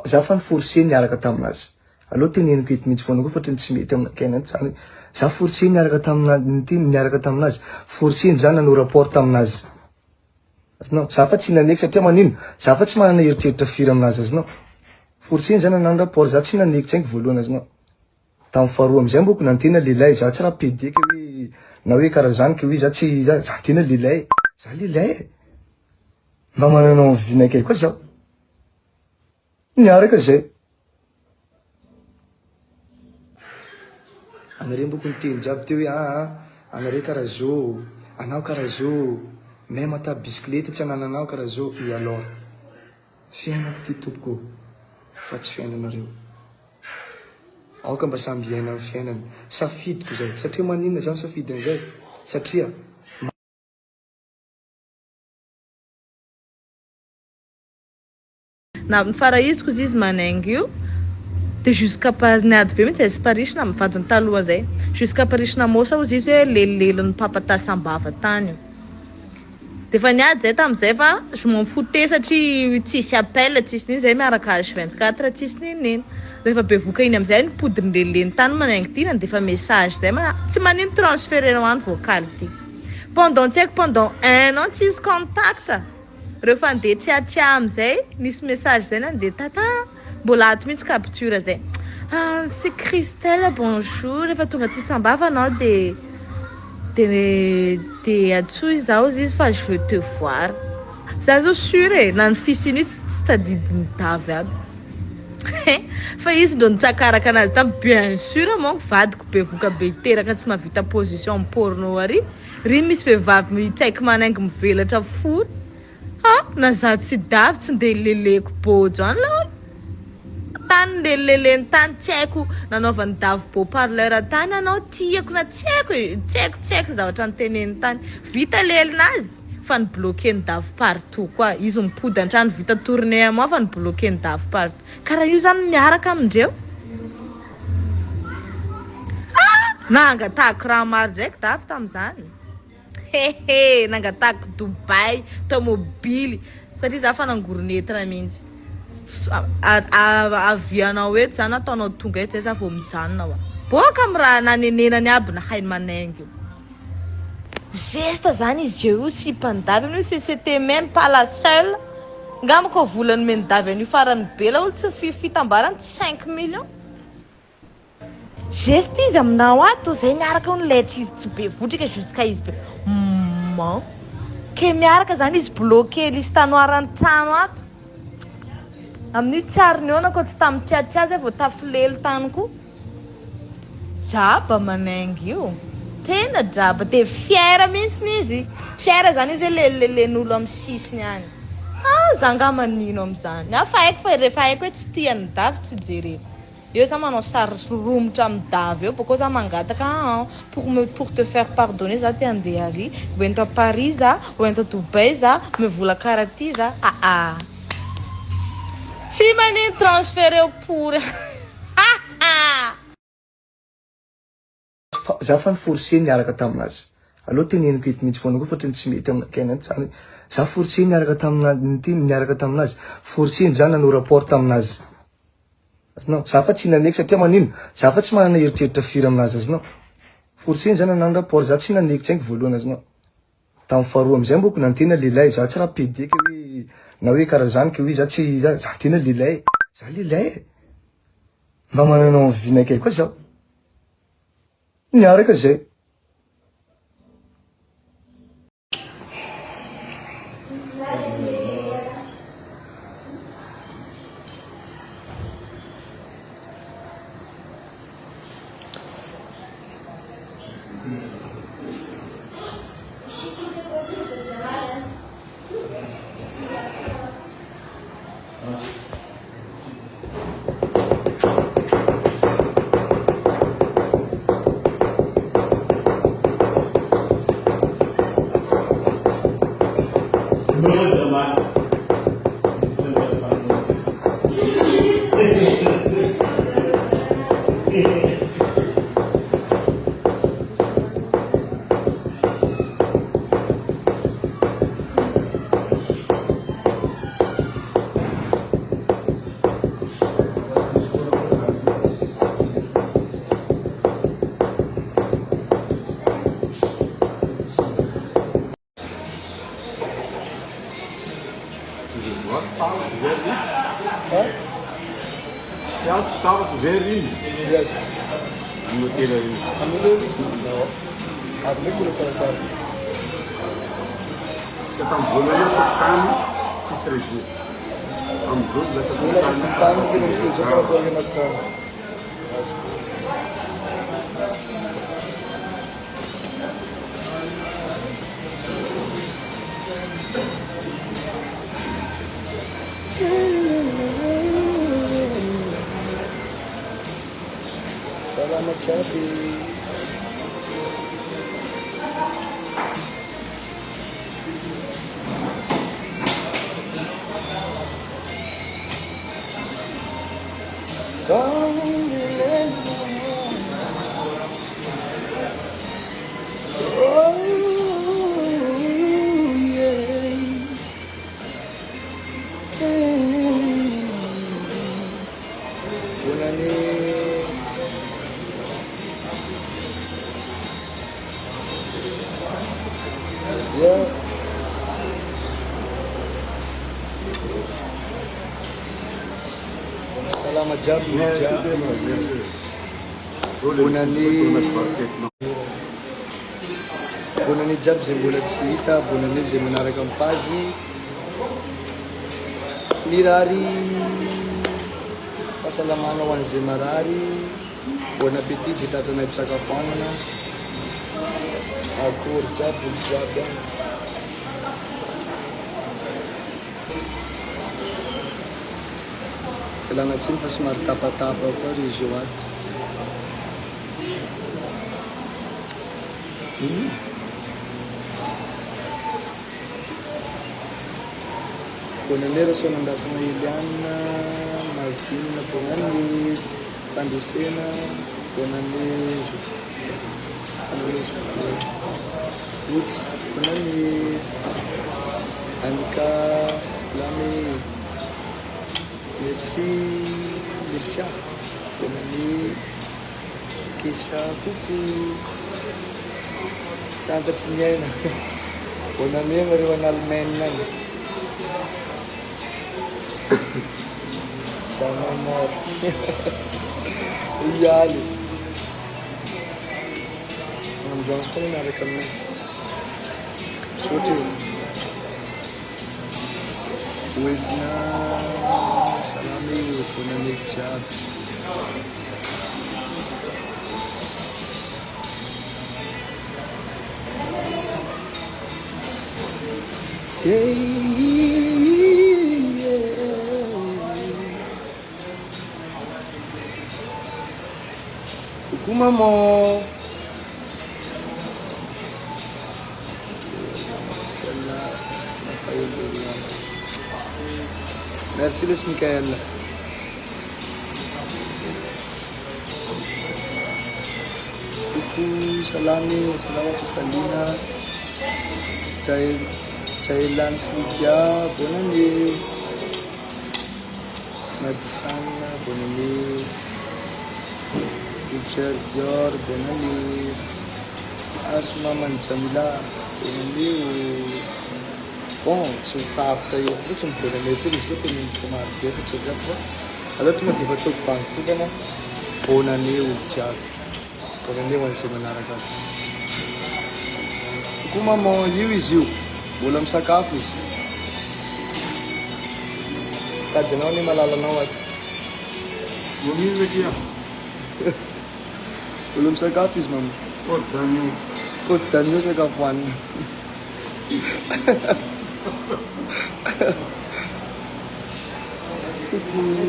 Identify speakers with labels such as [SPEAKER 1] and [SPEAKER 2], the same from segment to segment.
[SPEAKER 1] za fa niforse niaraka taminazy aloha teneniko eto mihitsy foana koa fa tsy mety aminakena zany za forse niaraka taminazy forse zany nanao rapport taminazy azonao za fa tsy naneky satria manino za fa tsy manana eritreritra firy aminazy azonao forse zany nanano rapport za tsy naneky tsaingy voalohany azonao tamin'ny faharoa amizay mboko nantena lehilahy za tsy raha pedeka hoe na hoe karaha zany ke hoe za tsy za tena lehilahy za lehilahy mba mananao vinakay koa zaho niaraka zay anareo mboko niteny jiaby teo hoe anareo karaha zao anao karaha zao même ata bisikilety tsy anananao karaha zao et alors fiainako ty tompoko fa tsy fiainanareo aoka mba samby iaina amin'ny fiainana safidiko zay satria maninona zany safidin'izay satria
[SPEAKER 2] na mifarahiziko izy manaingo io de jusqu'à niady be mihitsy izy parisina amin'ny vadiny taloha zay jusqu'à parisina mosa ozy izy hoe lelilelon'ny papatasambava tany de fa niady zay tam'izay fa je m'en foutais satria tsisy appel tsisy niny zay miaraka H24 tsisy nininy rehefa be voka iny am'izay nipodiny lelileny tany manaingo tina de fa message zay tsy manino transférer hoany vocal ty pendant tsy haiko pendant 1 an tsisy contact rehefa andeha tsia am'izay nisy message zay nandeha tata mbola ato mihitsy capture zay c'est Christelle bonjour rehefa tonga ty sambava anao de atsoy zaho izy fa je veux te voir za zo sûr na ny fisiny tsy tadidiny davy aby fa izy ndo nitsakaraka anazy tamy bien sûr monko vadiko be voka be teraka tsy mavita position porno ary ry misy vehivavy mitsaiky manaingo mivelatra fony na za tsy davy tsy ndeha leleko bojo any la tany leleleny tany tsy haiko nanaovany davy beau parleur tany anao tiako na tsy haiko zavatra nyteneny tany vita lelinazy fa nibloqué ny davy partout koa izy mipody antrano vita tournée moa fa nibloqué ny davy partout karaha io zany miaraka amindreo nangatahako raha maro draiky davy tam'izany nangatahako Dubai tomobily satria za fa nangoronetana mihitsy avianao eto zany ataonao tonga eto zay za vao mijanona wa boka amy raha nanenenany aby na hainy manaingo geste zany izy io sy mpandavy amin'io c'était même pas la seule ngamako volany mendavy an'io farany bela olo tsy fitambarany 5 millions geste izy aminao ato zay miaraka onletra izy tsy be votrika jusqu'à izy be ke miaraka zany izy bloqué listanoirany trano ato amin'io tsy ariniona ko tsy tamy tiatria zay vao tafilely tany koa jaba manaingo io tena jaba de fiera mihitsy izy fiera zany izy lelelen'olo amy sisiny any zanga manino am'izany afa haiko fa rehefa haiko hoe tsy tiany davy tsy jereko eo za manao sary romotra amy davy eo boko za mangataka pour te faire pardonner za ty andeha ary oento a Paris za oento a Dubai za mivola karaha ty za tsy manino transféré pour
[SPEAKER 1] za fa niforse niaraka taminazy aloha teneniko eto mihitsy foana koa fa tsy mety aminakena zany za forse niaraka taminazy forse zany nanao rapport taminazy azonao za fa tsy naneky satria manino za fa tsy manana eritreritra firy aminazy azonao forse zany nanano rapport za tsy naneky tsaingy voalohany azonao tamin'ny faharoa amizay mboko nantena lehilahy za tsy raha pedeka hoe na hoe karaha zany ke hoe za tena lehilahy za lehilahy mba mananao vinakay koa zaho niaraka zay
[SPEAKER 3] acho que estava very
[SPEAKER 1] Yes.
[SPEAKER 3] no tira aí.
[SPEAKER 1] Amigo? No. Amigo udah cara-cara.
[SPEAKER 3] Kita boleh tekan si seribu. Ambil
[SPEAKER 1] Sebenarnya tentang itu bisa juga kalau nak cara. Selamat Cabi. Selamat jam, Bunani jam sembulat sita, bunani semenara kampazi, mirari, pasalamana wan zemarari, bon appétit zita tana pisakafanana, akory jiaby jiaby any. Kailangan tsiny fa somary tapatapa koa ry izy io ato. Bonanera sonandrasana Eliana, Martina, bonani Fandesena, bonani Woods, bonani Annika, Slamy. Merci, bonne année, Kesha, coucou, Santa Tiniana, bonne année, Marijuan Almenan, Sama Mor, Iyalis, I'm Johnson, I recommend, shooting, with salami, bonne job. Say coucou maman. Merci les Michael. Coucou, salami, salamat Kalina. Cailan Slidia, bonne année. Madisana, bonne année. Richard Dior, bonne année. Asma Manchamila, bonne année. Bom, se tapta aí, eu sou por aí, por isso que eu tenho que chamar de outro exemplo. Agora tu me diz que tu pang, tu kan? Bona new chat, bona new ang seminar agad. Kung mo you is you, bulam sa kafis. Kadinaw ni malalanawat.
[SPEAKER 3] Bumi dia.
[SPEAKER 1] Bulam sa kafis mam. Kota nyo sa kafwan.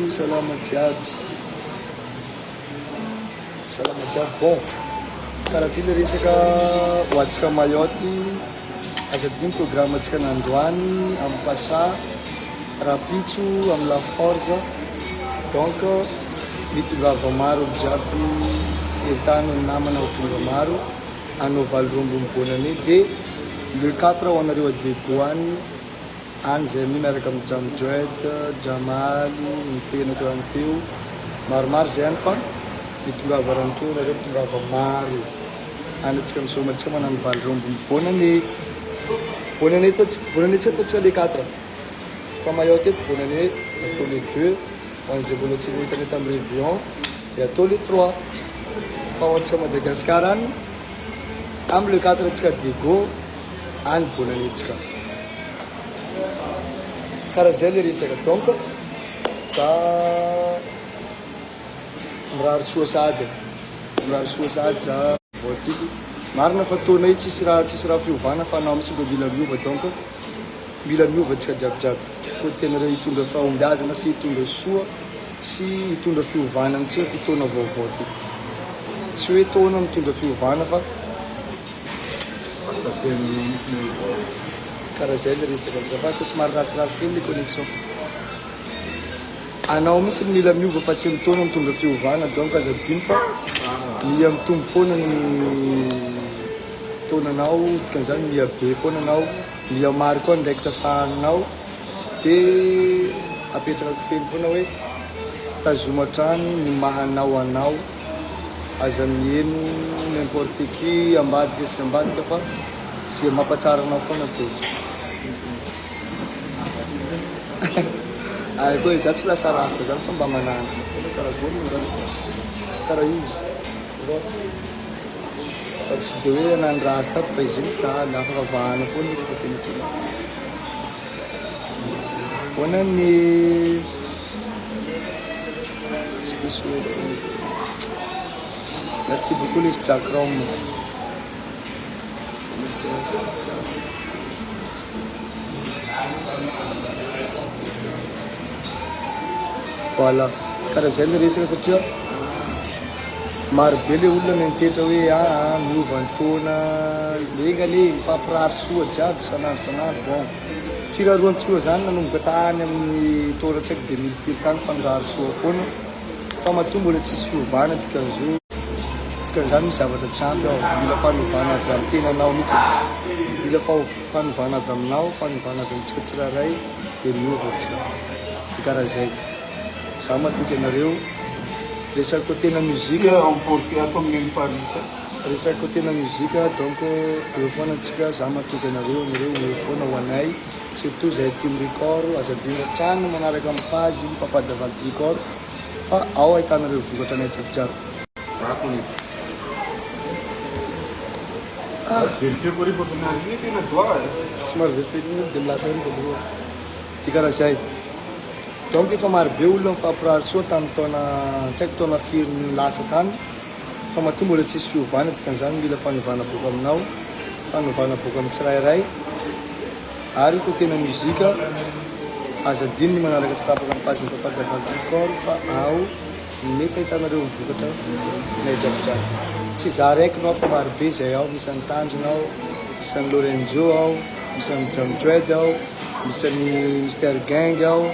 [SPEAKER 1] Salamat Jabs. Salamat Jab. Bom, karatina rin sa ka watch ka mayoti. Asa din programa ka Nandwani, ang Pasha, Rapichu, ang La Forza. Donc, dito gavamaro Jabi, itano naman ang programaro, ano valrumbum po na ni de. Le 4 on arrive à Dégoane, Anzemi, Merakam Jamjoed, Jamali, Ntena Grantiu, Marmar Zenfan, Itunga Varantu, Itunga Vamaru, and it's come so much someone on Valrum, Bonani, Bonanita, Bonanita, Le 4. From Mayotte, Bonani, tous les deux, An'izay mbola tsy nahitany tamin'ny Réveillon dia atao le 3 fa ho antsika Madagasikara any amin'ny le 4 antsika Diego any bola antsika karaha zay le resaka donc za mirary soa sady za voatiky marina fa taona io tsisy raha fiovana fa anao mitsy mba mila miova donc mila miova antsika jiabijiaby ko tena raha hitondra fahombiazana sy hitondra soa sy hitondra fiovana amintsika ty taona vaovao ty tsy hoe taona mitondra fiovana fa karaha zay le resaka zafady somary ratsiratsy kely le connexion anao mitsy mila miova fa tsy mitaona mitondra fiovana donc azadiny fa mia mitombo foana ny taonanao dikan'izany mia be foana anao mia mary koa ndraikitra sahananao dia apetraka feny foana hoe tazomatrany ny mahanao anao aza mieno n'importe qui ambadika sy ambadika fa zay mampatsara anao foana teo ay koa za tsy lasa rasta zany fa mba manana karaha io izy fa tsy dia hoe anany rasta fa izy io taly afaka vahana foana io tena tena hoana ny je te souhaite merci beaucoup les Jack Rom voilà karaha zay le resaka satria marobe le olona nentetra hoe miova ny taona engany mifampirary soa jiaby sanandro bon firaroan-tsoa zany nanomboka tany amin'ny taona tsy haiko 2000 tany fanirary soa foana fa matoa mbola tsisy fiovana dikan'izany misy zavatra tsy ampy ao mila fanovana avy amin'ny tenanao mihitsy mila fanovana avy aminao fanovana avy amintsika tsiraray dia miova atsika dia karaha zay za matoky anareo resaka côté na muzika resaka côté na muzika donc eo foana antsika za matoky anareo eo foana ho anay surtout zay team record azadina trano manaraka amin'ny page papadavaly record fa ao ahitanareo vokatra anay jiabijiaby somary verifie dia milatsa ry zabro ty karaha zay donc efa marobe olona mifampirary soa tamin'ny taona tsy haiko taona firy lasa tany fa matoa mbola tsisy fiovana dikan'izany mila fanovana boka aminao fanovana boka amin'ny tsirairay ary ko tena muzika azadiny manaraka tsy tapaka amin'ny page papadavaly record fa ao mety ahitanareo mivokatra nay jiabijiaby tsy za raiky nao fa marobe zay ao misy any Tanjona ao misy any Lorenzo ao misy any Jamdred ao misy any Mister Gang ao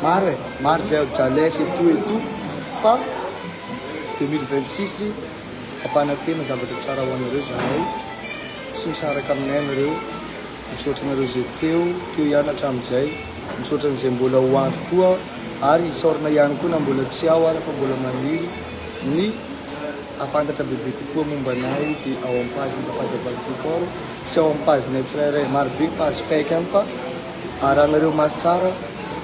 [SPEAKER 1] maro zay ao Jales et tout fa 2026 ampanatena zavatra tsara ho anareo zahay tsy misaraka aminay anareo misaotra anareo zay teo hianatra amin'izay misaotra an'izay mbola ho avy koa ary isaorina ihany koa na mbola tsy ao ary fa mbola maniry ny afantatra bebe kokoa momba anay dia ao amin'ny page papadavaly record sy ao amin'ny page nay tsirairay marobe page fake any fa arahanareo masy tsara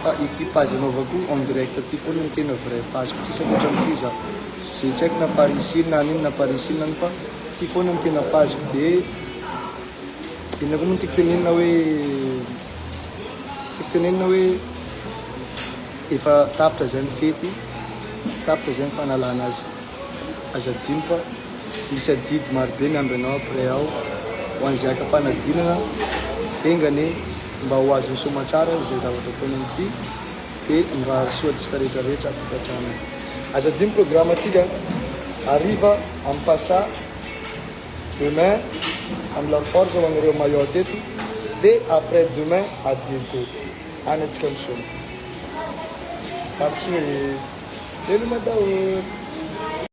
[SPEAKER 1] fa ity page anaovako en direct ty foana ny tena vrai page tsisy akoatra amity za zay tsy haiko na parisine na aniny na parisine any fa ty foana ny tena page dia ina koa moa tiako tenenina hoe efa tapitra zay ny fety tapitra zay ny fanalana azy azadiny fa misy adidy marobe miamby anao après ao ho an'izay akafanadinana engany mba ho azo ny somatsara zay zavatra ataony amity dia mirary soa tsika rehetrarehetra atokatrano azadiny programme atsika arriva amin'ny passa demain amin'ny la force ho anareo maillot teto dia après demain à Diego any atsika misona merci lelo madao